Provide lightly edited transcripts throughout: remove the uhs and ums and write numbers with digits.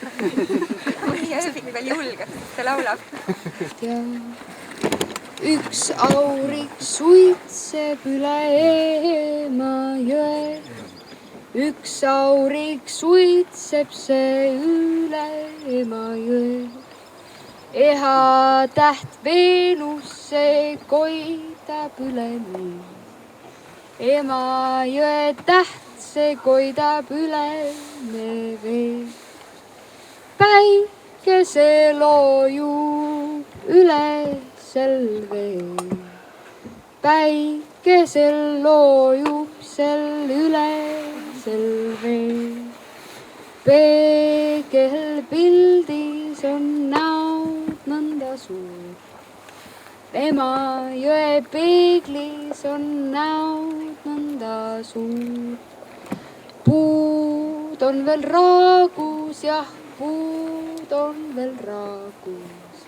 Mõni ööbik veel julgeb, sest ta laulab. Üks aurik suitseb üle Emajõe. Üks aurik suitseb see üle Emajõe. Eha täht Veenus see koidab üle nii. Emajõe täht see koidab üle vee. Päikese loojub ülesel vee. Päikesel loojub sel ülesel vee. Peegelpildis on näod nõnda suur. Emajõe peeglis on näod nõnda suur. Puud on veel raagus, jah, puud on veel raagus.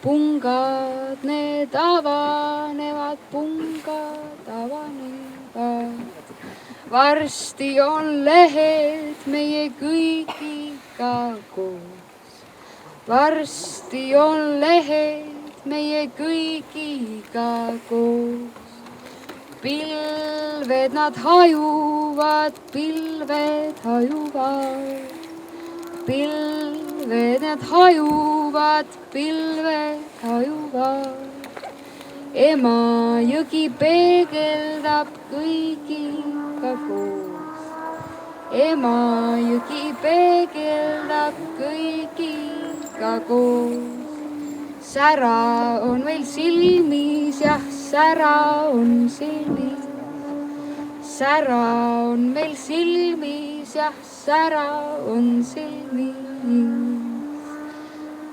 Pungad need avanevad, pungad avanevad. Varsti on lehed meie kõigiga koos. Varsti on lehed meie kõigiga koos. Pilved nad hajuvad, pilved hajuvad. Pilved nad hajuvad, pilved hajuvad. Emajõgi peegeldab kõigiga koos. Emajõgi peegeldab kõigiga koos. Sära on meil silmis, jah, sära on silmis. Sära on meil silmis, jah, sära on silmis.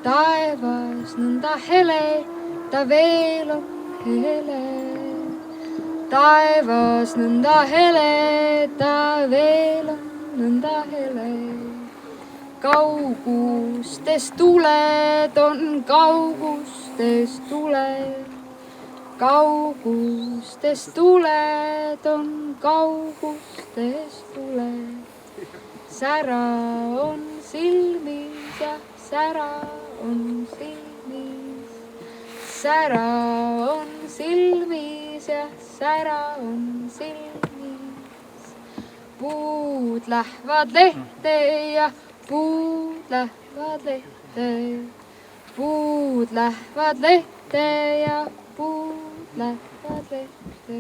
Taevas nõnda hele, ta veel on hele. Taevas nõnda hele, ta veel on nõnda hele. Kaugustes tuled on kaugustes tuled. Kaugustes tuled on kaugustes tuled. Sära on silmis, jah, sära on silmis. Sära on silmis, jah, sära on silmis. Puud lähevad lehte ja puud lähevad lehte. Puud lähevad lehte ja puud lähevad lehte.